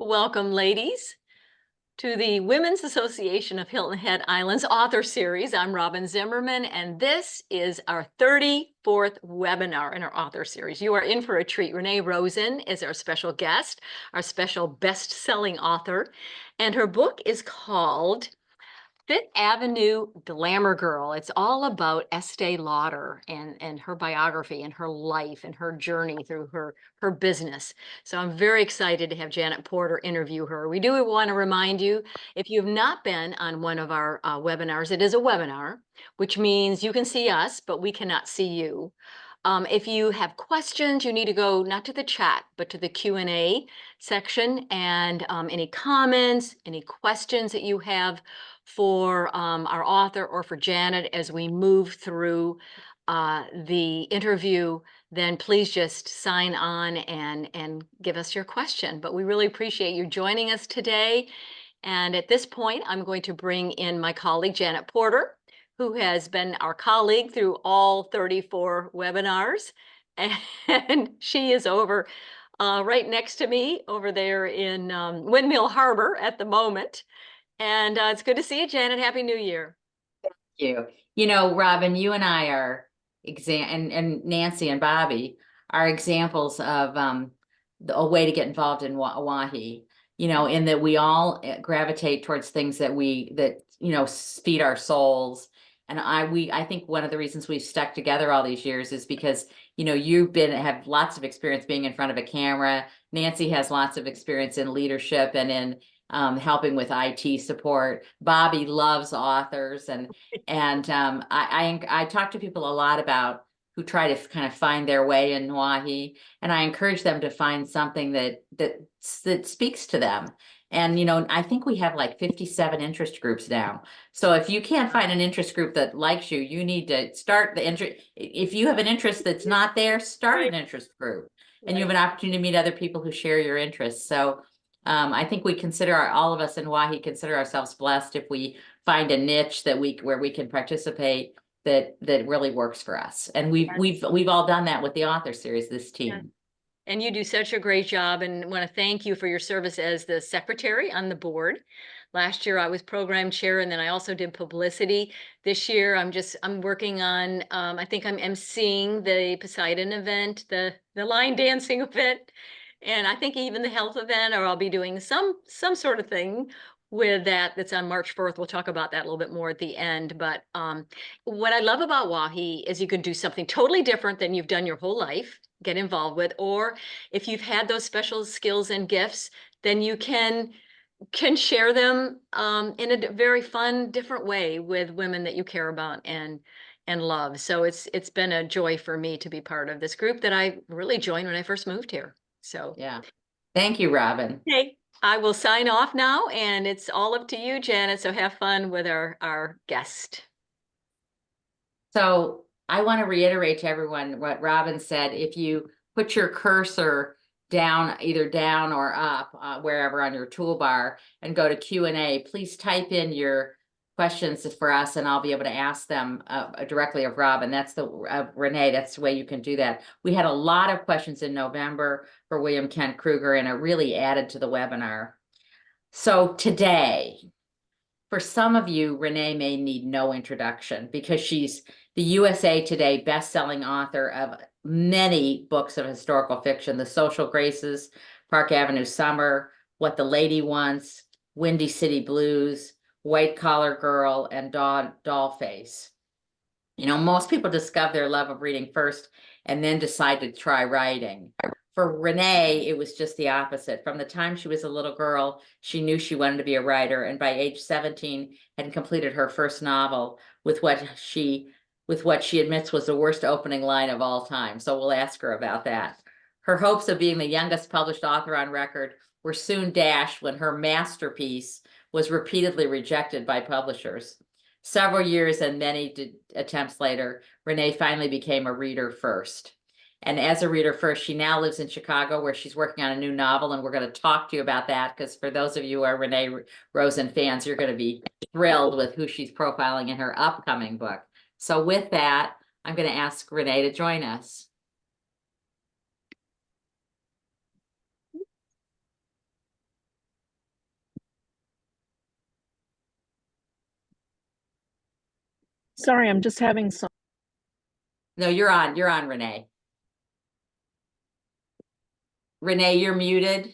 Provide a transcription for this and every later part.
Welcome, ladies, to the Women's Association of Hilton Head Islands author series. I'm Robin Zimmerman, and this is our 34th webinar in our author series. You are in for a treat. Renee Rosen is our special guest, our special best-selling author, and her book is called Fifth Avenue Glamour Girl. It's all about Estee Lauder and her biography and her life and her journey through her business. So I'm very excited to have Janet Porter interview her. We do want to remind you, if you've not been on one of our webinars, it is a webinar, which means you can see us, but we cannot see you. If you have questions, you need to go not to the chat, but to the Q&A section, and any comments, any questions that you have for our author or for Janet as we move through the interview, then please just sign on and give us your question. But we really appreciate you joining us today. And at this point, I'm going to bring in my colleague, Janet Porter, who has been our colleague through all 34 webinars. And she is over right next to me over there in Windmill Harbor at the moment. And it's good to see you, Janet. Happy New Year. You. You know, Robin, you and I are and Nancy and Bobby are examples of a way to get involved in WAHHI. You know, in that we all gravitate towards things that feed our souls. And I think one of the reasons we've stuck together all these years is because, you know, have lots of experience being in front of a camera. Nancy has lots of experience in leadership and in helping with IT support. Bobby loves authors, and I talk to people a lot about who try to kind of find their way in WAHHI, and I encourage them to find something that speaks to them. And you know, I think we have like 57 interest groups now. So if you can't find an interest group that likes you, you need to start the interest. If you have an interest that's not there, start an interest group, and you have an opportunity to meet other people who share your interests. So I think we all of us in WAHHI consider ourselves blessed if we find a niche where we can participate that really works for us. And we've all done that with the author series, this team. Yeah. And you do such a great job, and want to thank you for your service as the secretary on the board. Last year I was program chair, and then I also did publicity. This year I'm working on I think I'm emceeing the Poseidon event, the line dancing event, and I think even the health event, or I'll be doing some sort of thing with that's on March 4th. We'll talk about that a little bit more at the end. But what I love about WAHHI is you can do something totally different than you've done your whole life, get involved with, or if you've had those special skills and gifts, then you can share them in a very fun, different way with women that you care about and love. So it's been a joy for me to be part of this group that I really joined when I first moved here. So yeah, thank you, Robin. okay, I will sign off now, and it's all up to you, Janet. So have fun with our guest. So I want to reiterate to everyone what Robin said. If you put your cursor down, either down or up, wherever on your toolbar, and go to Q&A, please type in your questions for us, and I'll be able to ask them directly of Robin. That's Renee, that's the way you can do that. We had a lot of questions in November for William Kent Kruger, and it really added to the webinar. So today, for some of you, Renee may need no introduction because she's the USA Today best-selling author of many books of historical fiction: The Social Graces, Park Avenue Summer, What the Lady Wants, Windy City Blues, White Collar Girl, and Dollface. You know, most people discover their love of reading first and then decide to try writing. For Renee, it was just the opposite. From the time she was a little girl, she knew she wanted to be a writer, and by age 17 had completed her first novel with what she admits was the worst opening line of all time. So we'll ask her about that. Her hopes of being the youngest published author on record were soon dashed when her masterpiece was repeatedly rejected by publishers. Several years and many attempts later, Renee finally became a reader first. And as a reader first, she now lives in Chicago, where she's working on a new novel, and we're going to talk to you about that, because for those of you who are Renee Rosen fans, you're going to be thrilled with who she's profiling in her upcoming book. So with that, I'm going to ask Renee to join us. Sorry, I'm just having some. No, you're on, Renee. Renee, you're muted.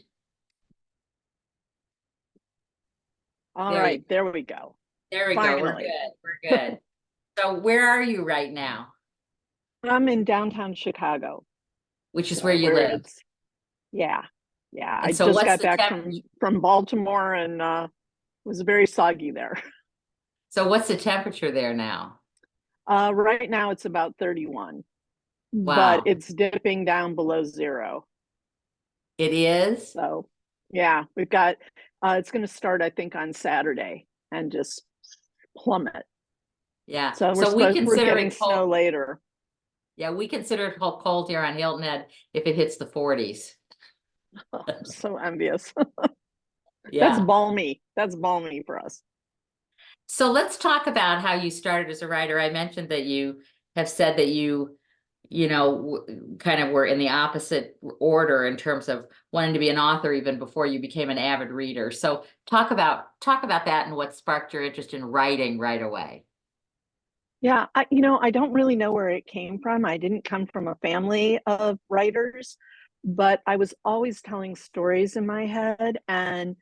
All There right, you- there we go. There we go. We're Finally. good. We're good. So where are you right now? I'm in downtown Chicago. Which is so where you live. it's yeah. And I so just what's got the back temperature? from Baltimore and it was very soggy there. So what's the temperature there now? Right now it's about 31, but Wow. it's dipping down below 0. It is? So yeah, we've got it's going to start I think on Saturday and just plummet. Yeah. So So we consider getting it cold. snow later. Yeah, we consider it cold here on Hilton Head if it hits the 40s. I'm so envious. That's Yeah. balmy. That's balmy for us. So let's talk about how you started as a writer. I mentioned that you have said that you know, kind of were in the opposite order in terms of wanting to be an author even before you became an avid reader. So talk about that and what sparked your interest in writing right away. Yeah, I don't really know where it came from. I didn't come from a family of writers, but I was always telling stories in my head. And,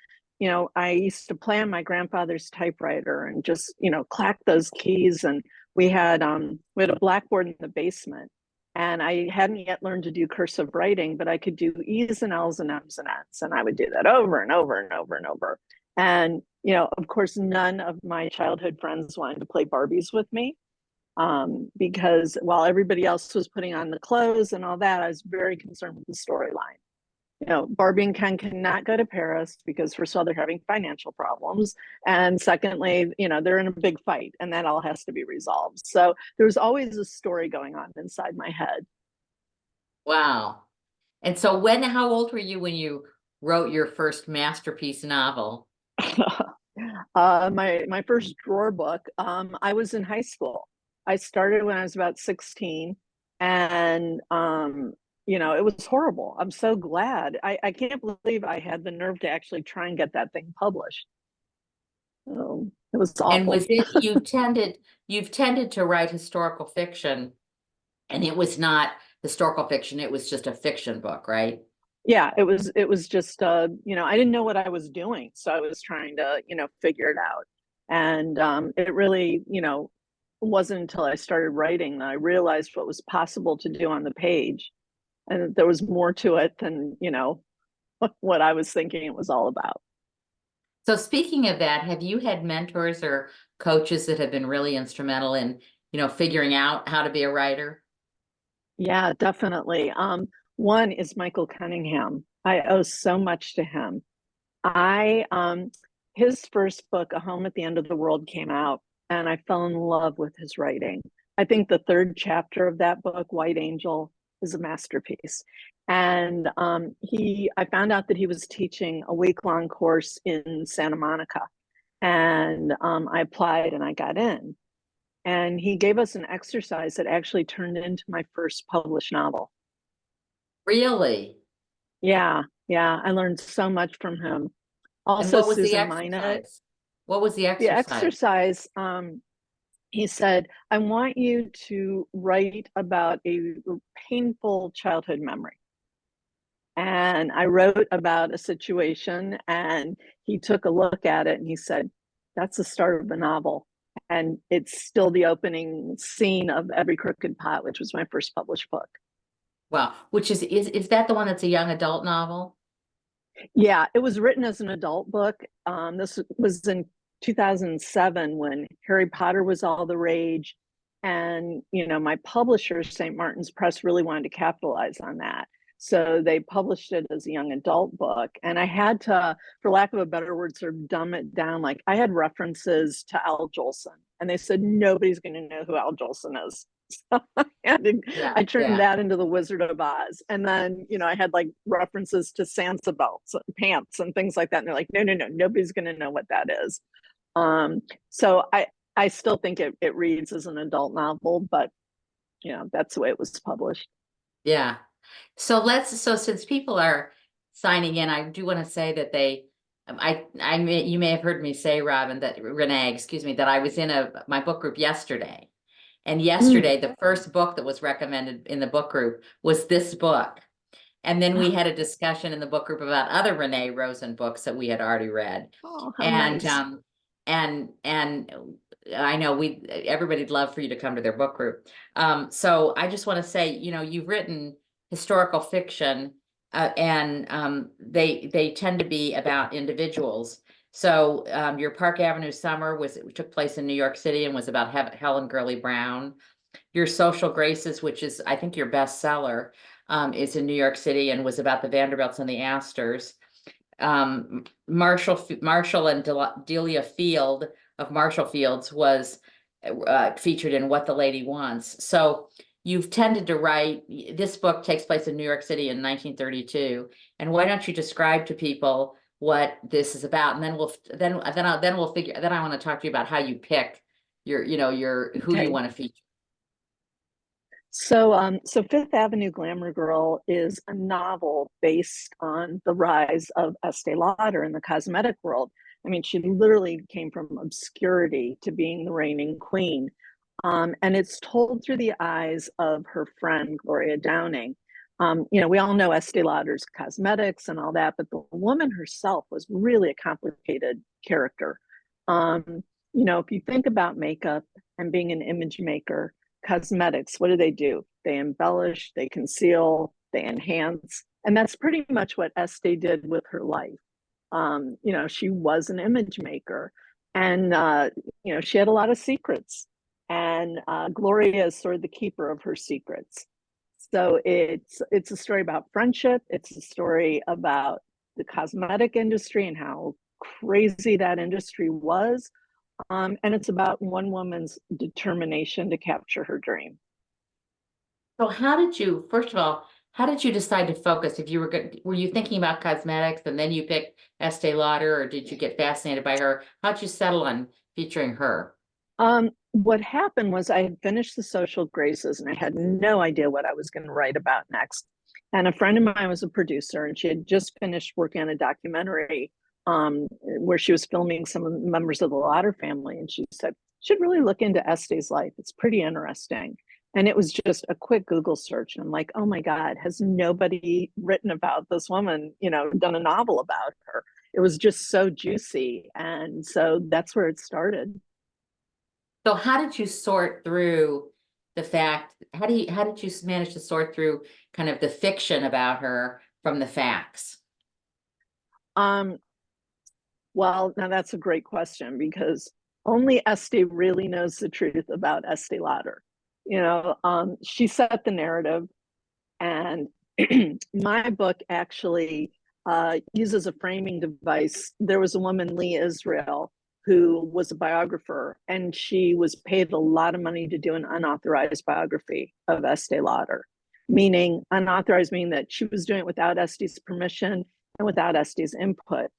I used to play on my grandfather's typewriter and just, clack those keys. And we had a blackboard in the basement. And I hadn't yet learned to do cursive writing, but I could do E's and L's and M's and N's. And I would do that over and over and over and over. And, of course, none of my childhood friends wanted to play Barbies with me because while everybody else was putting on the clothes and all that, I was very concerned with the storyline. Barbie and Ken cannot go to Paris because first of all, they're having financial problems. And secondly, they're in a big fight and that all has to be resolved. So there's always a story going on inside my head. Wow. And so how old were you when you wrote your first masterpiece novel? My first drawer book, I was in high school. I started when I was about 16 and it was horrible. I'm so glad. I can't believe I had the nerve to actually try and get that thing published. It was awful. And was it you've tended to write historical fiction, and it was not historical fiction, it was just a fiction book, right? Yeah, it was just I didn't know what I was doing, so I was trying to figure it out. And it really wasn't until I started writing that I realized what was possible to do on the page, and that there was more to it than what I was thinking it was all about. So speaking of that, have you had mentors or coaches that have been really instrumental in figuring out how to be a writer? Yeah, definitely. One is Michael Cunningham. I owe so much to him. I his first book, A Home at the End of the World, came out, and I fell in love with his writing. I think the third chapter of that book, White Angel, is a masterpiece. And I found out that he was teaching a week-long course in Santa Monica, and I applied and I got in. And he gave us an exercise that actually turned into my first published novel. Really? Yeah, I learned so much from him. And Also, what was the Susan Minot. exercise? What was the The exercise? exercise, he said, I want you to write about a painful childhood memory. And I wrote about a situation, and he took a look at it and he said, that's the start of the novel. And it's still the opening scene of Every Crooked Pot, which was my first published book. Wow. Which is that the one that's a young adult novel? Yeah, it was written as an adult book. This was in 2007 when Harry Potter was all the rage. And, my publisher, St. Martin's Press, really wanted to capitalize on that. So they published it as a young adult book. And I had to, for lack of a better word, sort of dumb it down. Like I had references to Al Jolson, and they said, nobody's going to know who Al Jolson is. So I turned that into the Wizard of Oz. And then, I had like references to Sansa belts, pants, and things like that. And they're like, no, nobody's going to know what that is. So I still think it reads as an adult novel, but that's the way it was published. Yeah. So since people are signing in, I do want to say that you may have heard me say, Robin, Renee, excuse me, that I was in my book group yesterday. And yesterday, the first book that was recommended in the book group was this book. And then we had a discussion in the book group about other Renee Rosen books that we had already read. Oh, how And nice. and I know everybody'd love for you to come to their book group. So I just want to say, you know, you've written historical fiction, and they tend to be about individuals. So your Park Avenue Summer took place in New York City and was about Helen Gurley Brown. Your Social Graces, which is I think your bestseller, is in New York City and was about the Vanderbilts and the Astors. Marshall and Delia Field of Marshall Fields was featured in What the Lady Wants. So you've tended to write, this book takes place in New York City in 1932. And why don't you describe to people what this is about? And then I want to talk to you about how you pick who Okay. you want to feature. So Fifth Avenue Glamour Girl is a novel based on the rise of Estee Lauder in the cosmetic world. I mean, she literally came from obscurity to being the reigning queen. And it's told through the eyes of her friend, Gloria Downing. We all know Estee Lauder's cosmetics and all that, but the woman herself was really a complicated character. If you think about makeup and being an image maker, cosmetics, what do? They embellish, they conceal, they enhance. And that's pretty much what Estee did with her life. She was an image maker, and she had a lot of secrets. And Gloria is sort of the keeper of her secrets. So it's a story about friendship. It's a story about the cosmetic industry and how crazy that industry was. And it's about one woman's determination to capture her dream. So first of all, how did you decide to focus? If you were you thinking about cosmetics and then you picked Estee Lauder, or did you get fascinated by her? How'd you settle on featuring her? What happened was I had finished the Social Graces and I had no idea what I was going to write about next. And a friend of mine was a producer, and she had just finished working on a documentary where she was filming some of the members of the Lauder family. And she said, should really look into Estee's life. It's pretty interesting. And it was just a quick Google search. And I'm like, oh my God, has nobody written about this woman, done a novel about her? It was just so juicy. And so that's where it started. So how did you sort through how did you manage to sort through kind of the fiction about her from the facts? Well, now that's a great question, because only Estee really knows the truth about Estee Lauder. She set the narrative, and my book actually uses a framing device. There was a woman, Lee Israel, who was a biographer, and she was paid a lot of money to do an unauthorized biography of Estee Lauder, meaning unauthorized, meaning that she was doing it without Estee's permission and without Estee's input.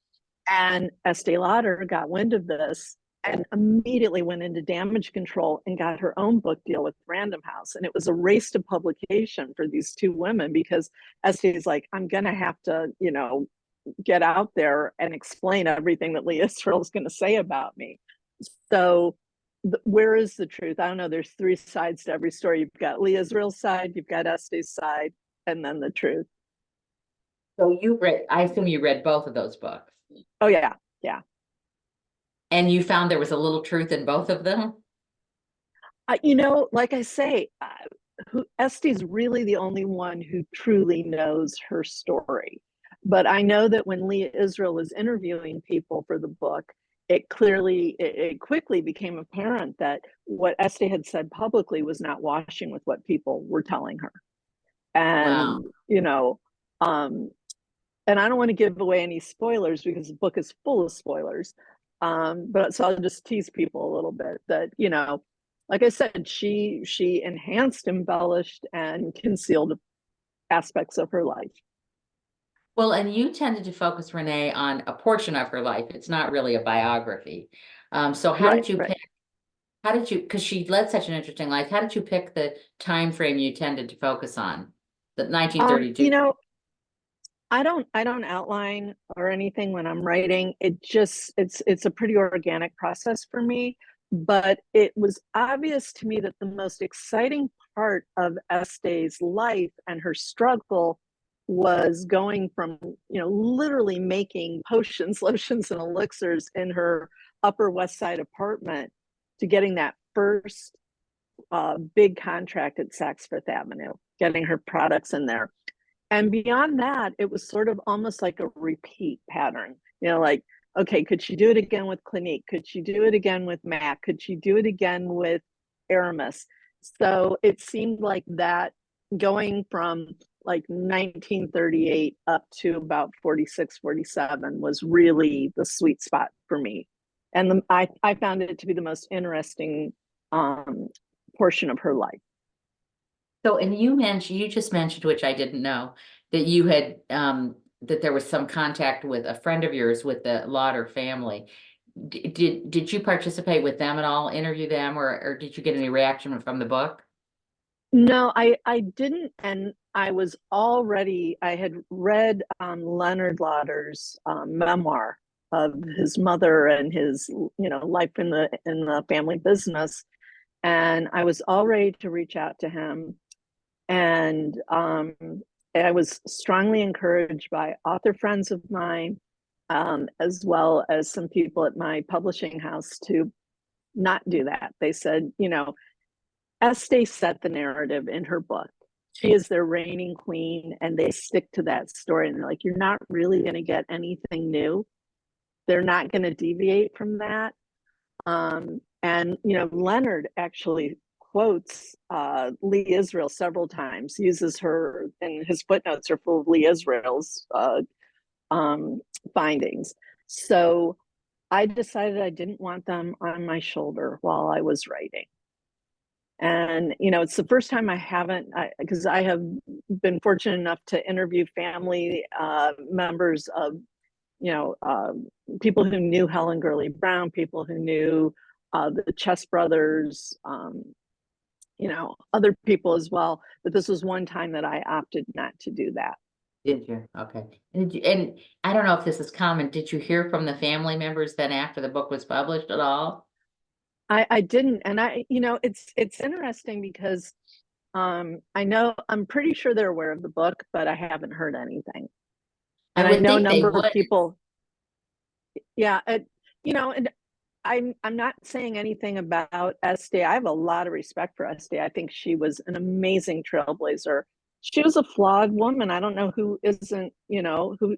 And Estee Lauder got wind of this and immediately went into damage control and got her own book deal with Random House. And it was a race to publication for these two women, because Estee's like, I'm going to have to, get out there and explain everything that Lee Israel is going to say about me. So where is the truth? I don't know. There's three sides to every story. You've got Lee Israel's side, you've got Estee's side, and then the truth. So I assume you read both of those books. Oh yeah. Yeah. And you found there was a little truth in both of them? Like I say, Estee's really the only one who truly knows her story. But I know that when Lee Israel was interviewing people for the book, it quickly became apparent that what Estee had said publicly was not washing with what people were telling her. And, Wow. And I don't want to give away any spoilers because the book is full of spoilers. But so I'll just tease people a little bit that, like I said, she enhanced, embellished, and concealed aspects of her life. Well, and you tended to focus, Renee, on a portion of her life. It's not really a biography. So how did you pick? Because she led such an interesting life, how did you pick the time frame you tended to focus on? The 1932. I don't outline or anything when I'm writing. It's a pretty organic process for me. But it was obvious to me that the most exciting part of Este's life and her struggle was going from, literally making potions, lotions, and elixirs in her Upper West Side apartment to getting that first big contract at Saks Fifth Avenue, getting her products in there. And beyond that, it was sort of almost like a repeat pattern, like, okay, could she do it again with Clinique? Could she do it again with MAC? Could she do it again with Aramis? So it seemed like that going from like 1938 up to about 46, 47 was really the sweet spot for me. And I found it to be the most interesting portion of her life. So, and you just mentioned, which I didn't know, that you had, that there was some contact with a friend of yours with the Lauder family. Did you participate with them at all, interview them, or did you get any reaction from the book? No, I didn't. And I had read Leonard Lauder's memoir of his mother and his, life in the family business. And I was all ready to reach out to him. And I was strongly encouraged by author friends of mine, as well as some people at my publishing house, to not do that. They said, Estee set the narrative in her book. She is their reigning queen, and they stick to that story. And they're like, you're not really going to get anything new. They're not going to deviate from that. And Leonard actually quotes Lee Israel several times, uses her, and his footnotes are full of Lee Israel's findings. So I decided I didn't want them on my shoulder while I was writing. And it's the first time I haven't, because I have been fortunate enough to interview family members of people who knew Helen Gurley Brown, people who knew the Chess brothers, other people as well. But this was one time that I opted not to do that. Did you? Okay. And I don't know if this is common. Did you hear from the family members then after the book was published at all? I didn't, and it's interesting because I'm pretty sure they're aware of the book, but I haven't heard anything. And I know a number of people. Yeah, and I'm not saying anything about Estee. I have a lot of respect for Estee. I think she was an amazing trailblazer. She was a flawed woman. I don't know who isn't, who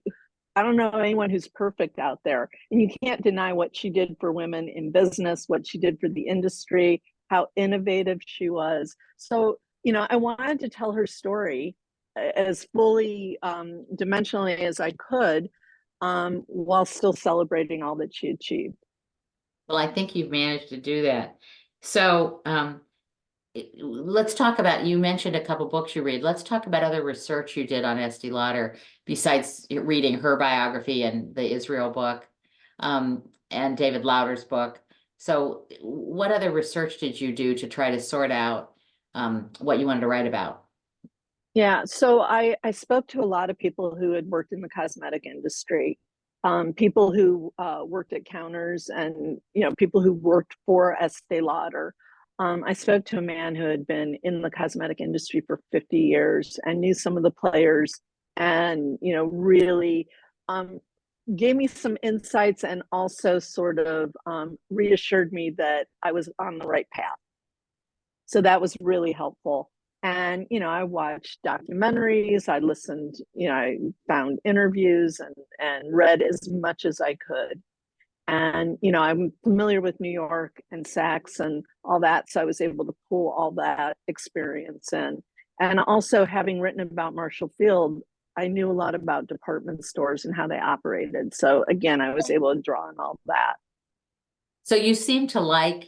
I don't know anyone who's perfect out there. And you can't deny what she did for women in business, what she did for the industry, how innovative she was. So, I wanted to tell her story as fully dimensionally as I could, while still celebrating all that she achieved. Well, I think you've managed to do that. So, let's talk about, you mentioned a couple books you read. Let's talk about other research you did on Estee Lauder besides reading her biography and the Israel book, and David Lauder's book. So what other research did you do to try to sort out what you wanted to write about? Yeah, so I spoke to a lot of people who had worked in the cosmetic industry, people who worked at counters, and people who worked for Estee Lauder. I spoke to a man who had been in the cosmetic industry for 50 years and knew some of the players, and really gave me some insights, and also sort of reassured me that I was on the right path. So that was really helpful. And I watched documentaries, I listened, I found interviews, and read as much as I could. And I'm familiar with New York and Saks and all that, so I was able to pull all that experience in. And also, having written about Marshall Field, I knew a lot about department stores and how they operated. So again, I was able to draw on all that. So you seem to like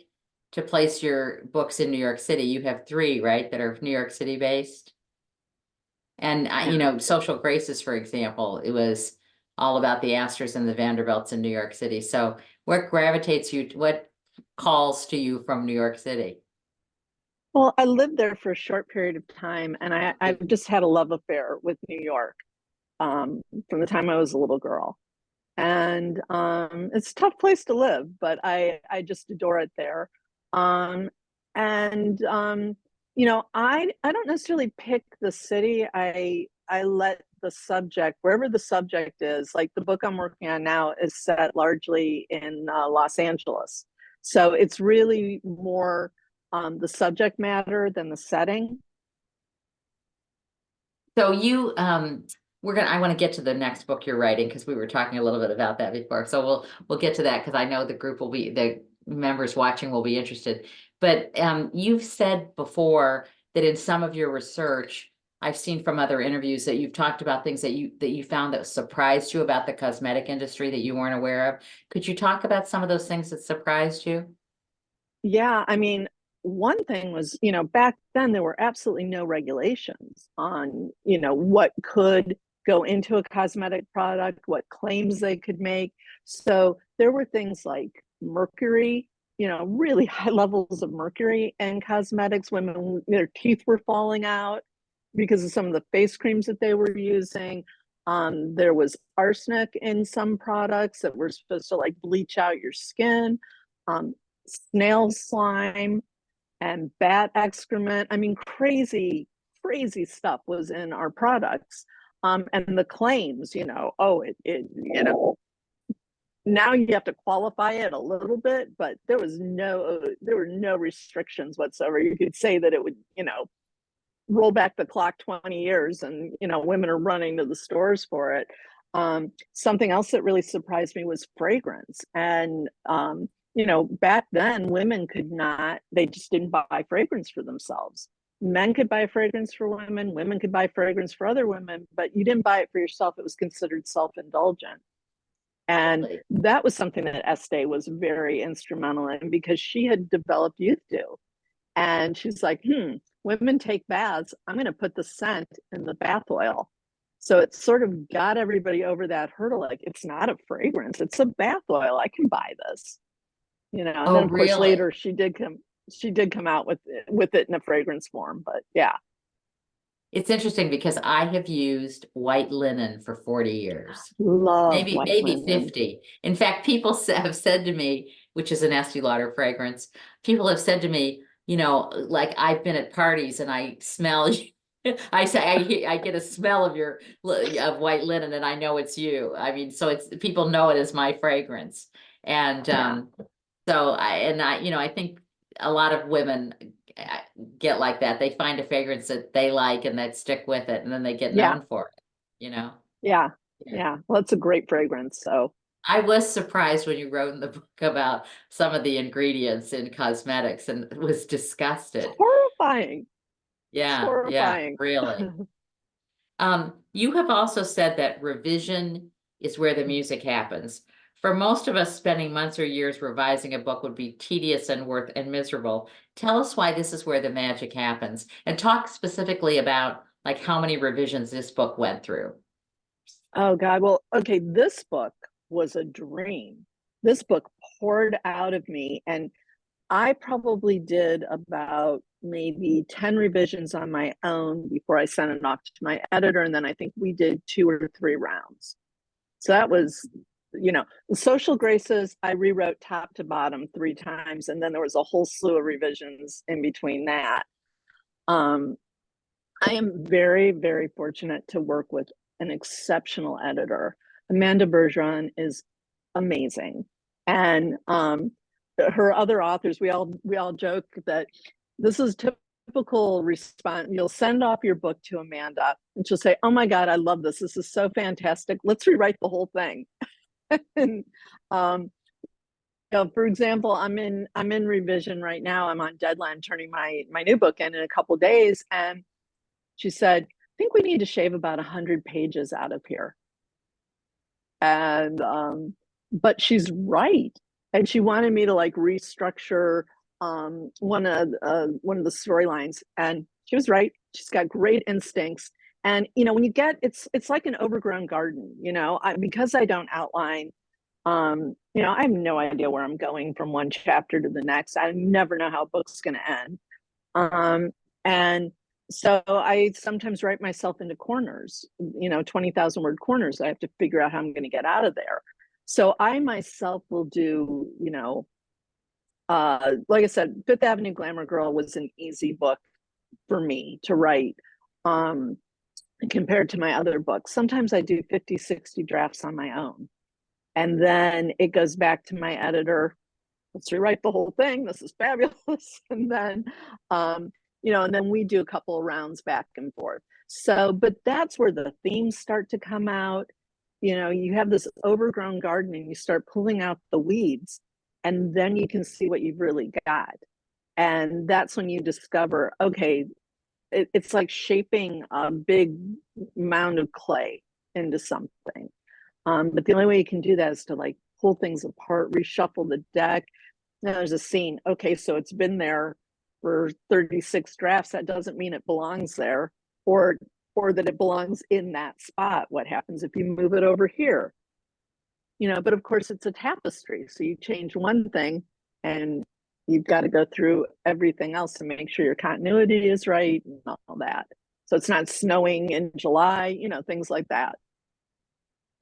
to place your books in New York City. You have 3, right, that are New York City based? And Social Graces, for example, it was all about the Astors and the Vanderbilts in New York City. So what gravitates you, what calls to you from New York City? Well, I lived there for a short period of time, and I've just had a love affair with New York from the time I was a little girl. And it's a tough place to live, but I just adore it there. Um, and you know, I don't necessarily pick the city. I let the subject, wherever the subject is, like the book I'm working on now is set largely in Los Angeles. So it's really more the subject matter than the setting. So you, I want to get to the next book you're writing because we were talking a little bit about that before. So we'll get to that because I know the members watching will be interested. But you've said before that in some of your research, I've seen from other interviews that you've talked about things that you found that surprised you about the cosmetic industry that you weren't aware of. Could you talk about some of those things that surprised you? Yeah, I mean, one thing was, you know, back then there were absolutely no regulations on, you know, what could go into a cosmetic product, what claims they could make. So there were things like mercury, you know, really high levels of mercury in cosmetics. Women, their teeth were falling out because of some of the face creams that they were using. There was arsenic in some products that were supposed to like bleach out your skin. Um, Snail slime and bat excrement. I mean, crazy, crazy stuff was in our products. And the claims, you know, oh, you know, now you have to qualify it a little bit, but there were no restrictions whatsoever. You could say that it would, you know, roll back the clock 20 years and, you know, women are running to the stores for it. Something else that really surprised me was fragrance. And, you know, back then women could not, they just didn't buy fragrance for themselves. Men could buy fragrance for women, women could buy fragrance for other women, but you didn't buy it for yourself. It was considered self-indulgent. And Really? that was something that Estee was very instrumental in because she had developed youth dew. And she's like, women take baths. I'm going to put the scent in the bath oil. So it sort of got everybody over that hurdle. Like, it's not a fragrance, it's a bath oil. I can buy this, you know. And then Oh, of course really? later she did come out with it in a fragrance form. But yeah. It's interesting because I have used white linen for 40 years. Love white Maybe linen. 50. In fact, people have said to me, which is an Estee Lauder fragrance, people have said to me, you know, like I've been at parties and I smell, I say, I get a smell of of white linen and I know it's you. I mean, so people know it as my fragrance. And Yeah. you know, I think a lot of women get like that. They find a fragrance that they like and that stick with it and then they get Yeah. known for it, you know? Yeah. Yeah. Yeah. Well, it's a great fragrance. So I was surprised when you wrote in the book about some of the ingredients in cosmetics and was it's disgusted. horrifying. It's Yeah, horrifying. really. You have also said that revision is where the music happens. For most of us, spending months or years revising a book would be tedious and miserable. Tell us why this is where the magic happens, and talk specifically about like how many revisions this book went through. Oh God. Well, okay, this book was a dream. This book poured out of me, and I probably did about maybe 10 revisions on my own before I sent it off to my editor, and then I think we did 2 or 3 rounds. So that was, you know, the Social Graces I rewrote top to bottom 3 times, and then there was a whole slew of revisions in between that. Um, I am very, very fortunate to work with an exceptional editor. Amanda Bergeron is amazing. And her other authors, we all joke that this is typical response. You'll send off your book to Amanda and she'll say, "Oh my God, I love this. This is so fantastic. Let's rewrite the whole thing." And you know, for example, I'm in revision right now. I'm on deadline turning my new book in a couple days, and she said, "I think we need to shave about 100 pages out of here." And but she's right. And she wanted me to like restructure one of the storylines, and she was right. She's got great instincts. And you know, when you get it's like an overgrown garden, you know, because I don't outline, you know, I have no idea where I'm going from one chapter to the next. I never know how a book's going to end. And so I sometimes write myself into corners, you know, 20,000 word corners. I have to figure out how I'm going to get out of there. So I myself will do, you know, like I said, Fifth Avenue Glamour Girl was an easy book for me to write, um, compared to my other books. Sometimes I do 50, 60 drafts on my own. And then it goes back to my editor. Let's rewrite the whole thing. This is fabulous. And then, you know, and then we do a couple of rounds back and forth. So, but that's where the themes start to come out. You know, you have this overgrown garden and you start pulling out the weeds, and then you can see what you've really got. And that's when you discover, okay, it's like shaping a big mound of clay into something. But the only way you can do that is to like pull things apart, reshuffle the deck. Now there's a scene. Okay, so it's been there for 36 drafts. That doesn't mean it belongs there, or or that it belongs in that spot. What happens if you move it over here? You know, but of course it's a tapestry. So you change one thing and you've got to go through everything else to make sure your continuity is right and all that. So it's not snowing in July, you know, things like that.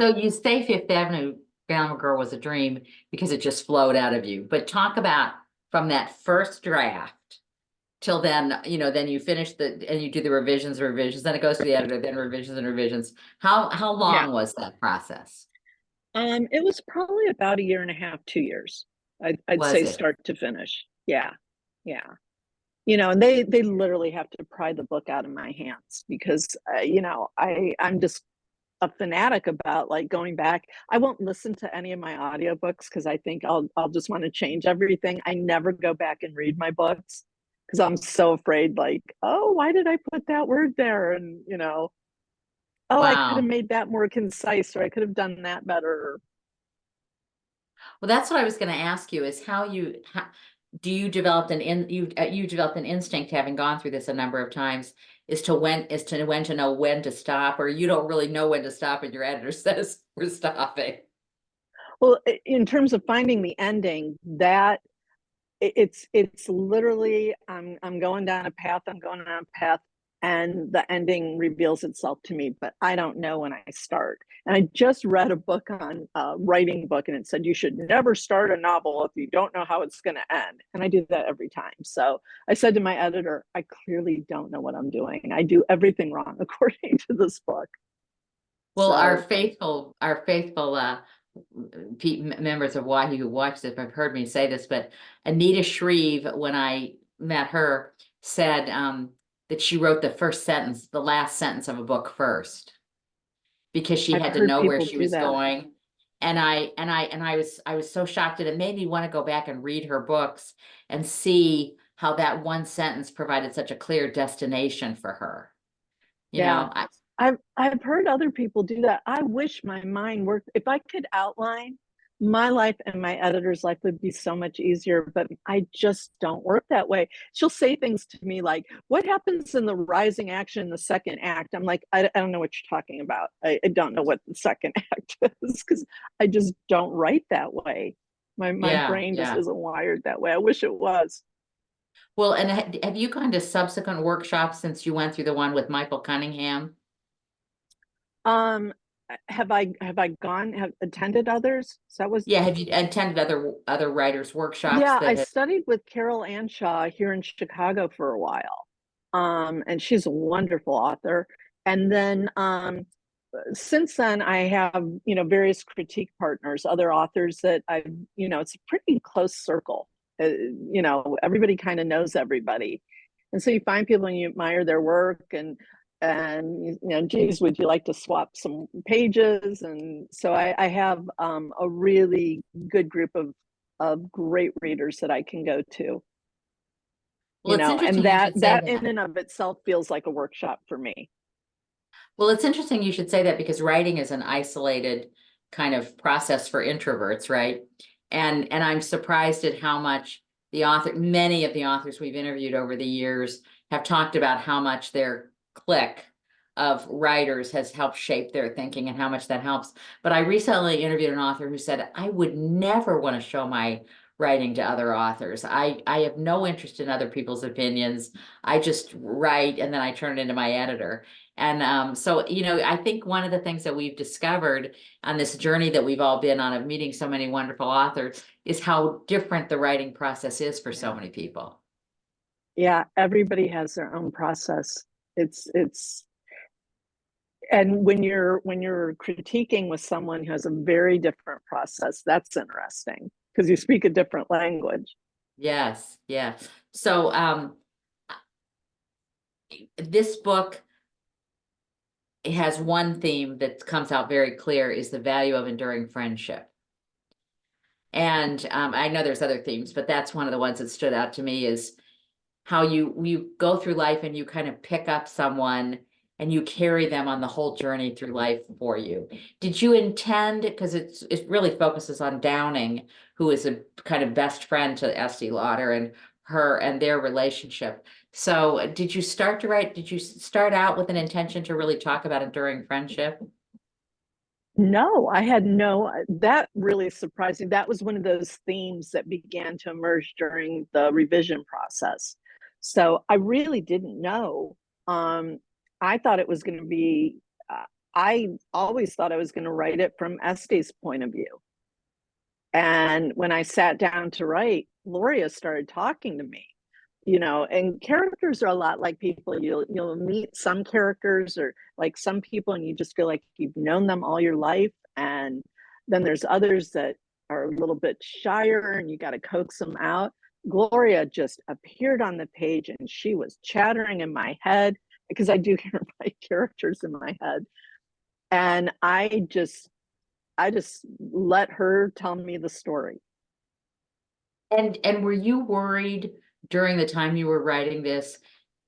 So you say Fifth Avenue Glamour Girl was a dream because it just flowed out of you. But talk about from that first draft till then, you know, then you finish and you do the revisions, then it goes to the editor, then revisions and revisions. How long was that process? It was probably about a year and a half, 2 years. I'd Was say it? start to finish. Yeah, yeah. You know, and they literally have to pry the book out of my hands because you know, I'm just a fanatic about like going back. I won't listen to any of my audiobooks because I think I'll just want to change everything. I never go back and read my books because I'm so afraid like, oh, why did I put that word there? And you know, oh, I could have Wow. made that more concise, or I could have done that better. Well, that's what I was going to ask you is do you develop you developed an instinct, having gone through this a number of times, when to know when to stop, or you don't really know when to stop and your editor says we're stopping. Well, in terms of finding the ending, that it's literally I'm going down a path, and the ending reveals itself to me, but I don't know when I start. And I just read a book on writing book, and it said you should never start a novel if you don't know how it's going to end. And I do that every time. So I said to my editor, I clearly don't know what I'm doing. I do everything wrong according to this book. Well, So our faithful members of WAHHI who watch this have heard me say this, but Anita Shreve, when I met her, said that she wrote the last sentence of a book first, because she I've had to heard know where people she do was that. going. And I was so shocked, and it made me want to go back and read her books and see how that one sentence provided such a clear destination for her. You Yeah. know, I've heard other people do that. I wish my mind worked. If I could outline, my life and my editor's life would be so much easier, but I just don't work that way. She'll say things to me like, what happens in the rising action in the second act? I'm like, I don't know what you're talking about. I don't know what the second act is because I just don't write that way. My yeah, brain just yeah. isn't wired that way. I wish it was. Well, and have you gone to subsequent workshops since you went through the one with Michael Cunningham? Um, have attended others? So that was, Yeah, have you attended other writers' workshops yeah, I that have, studied with Carol Anshaw here in Chicago for a while. And she's a wonderful author. And then since then I have, you know, various critique partners, other authors that I've, you know, it's a pretty close circle. You know, everybody kind of knows everybody. And so you find people and you admire their work, and you know, geez, would you like to swap some pages? And so I have a really good group of great readers that I can go to, well, you it's know, and interesting you should say that in that. and of itself feels like a workshop for me. Well, it's interesting you should say that because writing is an isolated kind of process for introverts, right? And I'm surprised at how much many of the authors we've interviewed over the years have talked about how much their clique of writers has helped shape their thinking and how much that helps. But I recently interviewed an author who said, I would never want to show my writing to other authors. I have no interest in other people's opinions. I just write and then I turn it into my editor. And so, you know, I think one of the things that we've discovered on this journey that we've all been on of meeting so many wonderful authors is how different the writing process is for so many people. Yeah, everybody has their own process. It's and when you're critiquing with someone who has a very different process, that's interesting because you speak a different language. Yes, yeah. So this book, it has one theme that comes out very clear, is the value of enduring friendship. And I know there's other themes, but that's one of the ones that stood out to me, is how you go through life and you kind of pick up someone and you carry them on the whole journey through life for you. Did you intend, because it really focuses on Downing, who is a kind of best friend to Estee Lauder and her and their relationship. So did you start out with an intention to really talk about enduring friendship? No, I had no, that really surprised me. That was one of those themes that began to emerge during the revision process. So I really didn't know. Um, I thought it was going to be, I always thought I was going to write it from Estee's point of view. And when I sat down to write, Gloria started talking to me, you know, and characters are a lot like people. You'll meet some characters or like some people and you just feel like you've known them all your life. And then there's others that are a little bit shyer and you got to coax them out. Gloria just appeared on the page and she was chattering in my head because I do write characters in my head. And I just let her tell me the story. And were you worried during the time you were writing this?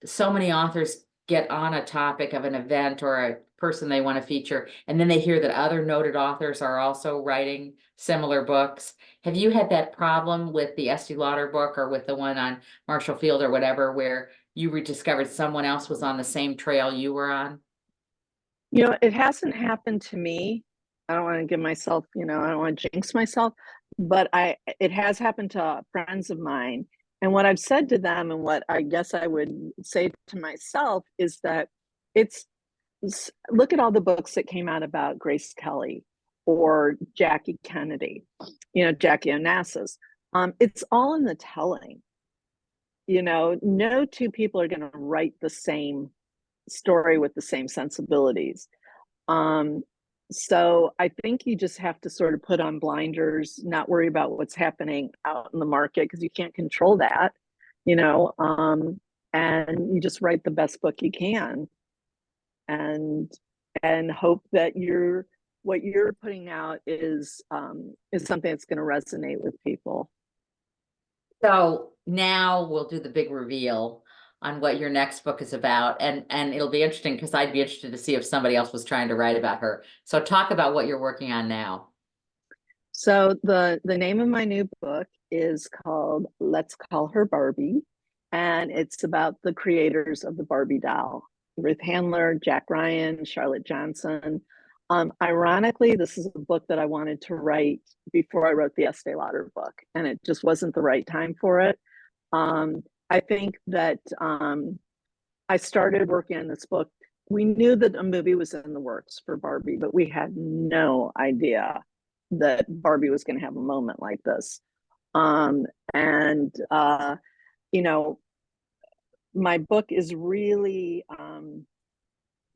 So many authors get on a topic of an event or a person they want to feature, and then they hear that other noted authors are also writing similar books. Have you had that problem with the Estee Lauder book or with the one on Marshall Field or whatever, where you rediscovered someone else was on the same trail you were on? You know, it hasn't happened to me. I don't want to give myself, you know, I don't want to jinx myself, but it has happened to friends of mine. And what I've said to them and what I guess I would say to myself is that it's look at all the books that came out about Grace Kelly or Jackie Kennedy, you know, Jackie Onassis. It's all in the telling. You know, no two people are going to write the same story with the same sensibilities. Um, so I think you just have to sort of put on blinders, not worry about what's happening out in the market because you can't control that, you know, and you just write the best book you can and hope that what you're putting out is something that's going to resonate with people. So now we'll do the big reveal on what your next book is about. And it'll be interesting because I'd be interested to see if somebody else was trying to write about her. So talk about what you're working on now. So the name of my new book is called Let's Call Her Barbie, and it's about the creators of the Barbie doll, Ruth Handler, Jack Ryan, Charlotte Johnson. Ironically, this is a book that I wanted to write before I wrote the Estee Lauder book, and it just wasn't the right time for it. I think that I started working on this book. We knew that a movie was in the works for Barbie, but we had no idea that Barbie was going to have a moment like this. Um, and, you know, my book is really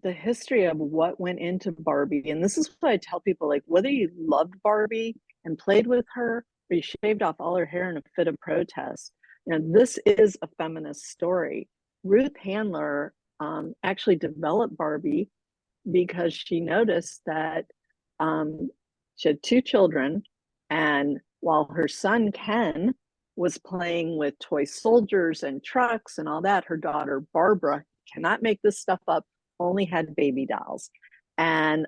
the history of what went into Barbie. And this is what I tell people, like, whether you loved Barbie and played with her or you shaved off all her hair in a fit of protest, you know, this is a feminist story. Ruth Handler actually developed Barbie because she noticed that she had two children, and while her son Ken was playing with toy soldiers and trucks and all that, her daughter Barbara, cannot make this stuff up, only had baby dolls. And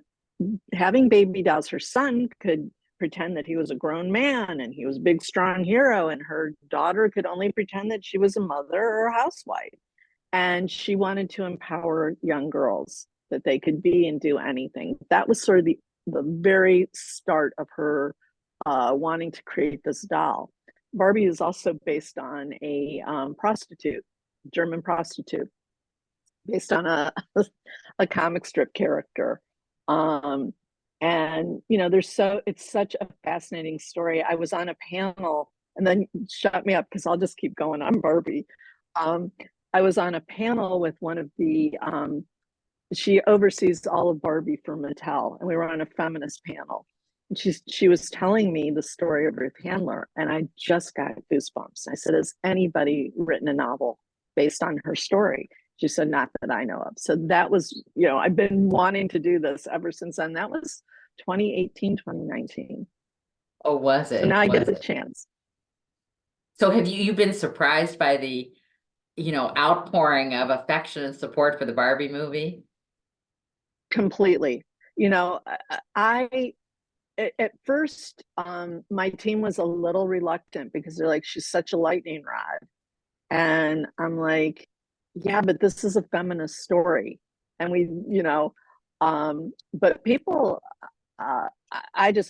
having baby dolls, her son could pretend that he was a grown man and he was a big, strong hero, and her daughter could only pretend that she was a mother or a housewife. And she wanted to empower young girls that they could be and do anything. That was sort of the very start of her wanting to create this doll. Barbie is also based on a prostitute, German prostitute. based on a comic strip character. And it's such a fascinating story. I was on a panel, and then shut me up because I'll just keep going. I'm Barbie. I was on a panel with one of the she oversees all of Barbie for Mattel, and we were on a feminist panel. And she was telling me the story of Ruth Handler, and I just got goosebumps. I said, "Has anybody written a novel based on her story?" She said, "Not that I know of." So that was, I've been wanting to do this ever since then. That was 2018, 2019. Oh, was So now it? I get Was the it? chance. So have you been surprised by the, outpouring of affection and support for the Barbie movie? Completely. You know, I at first my team was a little reluctant because they're like, she's such a lightning rod. And I'm like, yeah, but this is a feminist story. And but people, I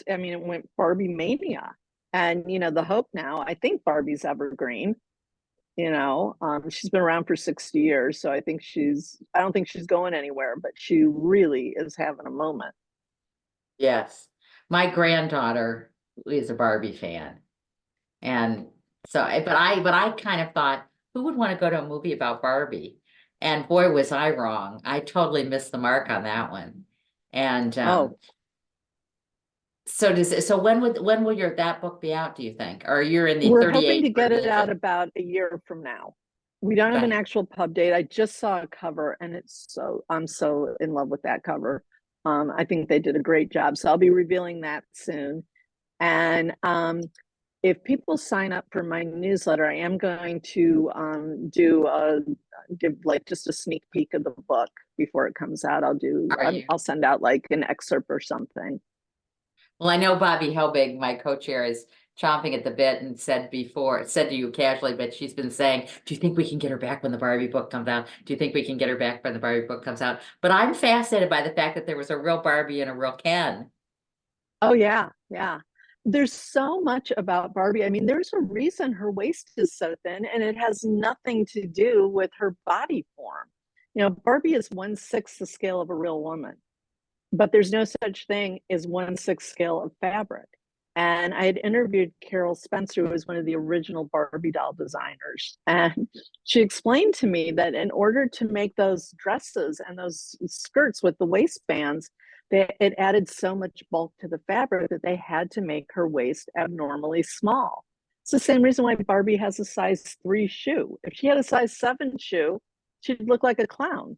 mean, it went Barbie mania. And, the hope now, I think Barbie's evergreen. She's been around for 60 years. So I don't think she's going anywhere, but she really is having a moment. Yes. My granddaughter is a Barbie fan. And so, but I kind of thought, who would want to go to a movie about Barbie? And boy, was I wrong. I totally missed the mark on that one. And Oh, so when will that book be out, do you think? Or you're in the we're hoping 38 to get it out revision? about a year from now. We don't have an Okay. actual pub date. I just saw a cover, and I'm so in love with that cover. I think they did a great job. So I'll be revealing that soon. And if people sign up for my newsletter, I am going to give like just a sneak peek of the book before it comes out. Are you? I'll send out like an excerpt or something. Well, I know Bobby Helbig, my co-chair, is chomping at the bit and said to you casually, but she's been saying, do you think we can get her back when the Barbie book comes out? Do you think we can get her back when the Barbie book comes out? But I'm fascinated by the fact that there was a real Barbie and a real Ken. Oh yeah, yeah. There's so much about Barbie. I mean, there's a reason her waist is so thin, and it has nothing to do with her body form. Barbie is 1/6 the scale of a real woman, but there's no such thing as 1/6 scale of fabric. And I had interviewed Carol Spencer, who was one of the original Barbie doll designers. And she explained to me that in order to make those dresses and those skirts with the waistbands, it added so much bulk to the fabric that they had to make her waist abnormally small. It's the same reason why Barbie has a size 3 shoe. If she had a size 7 shoe, she'd look like a clown.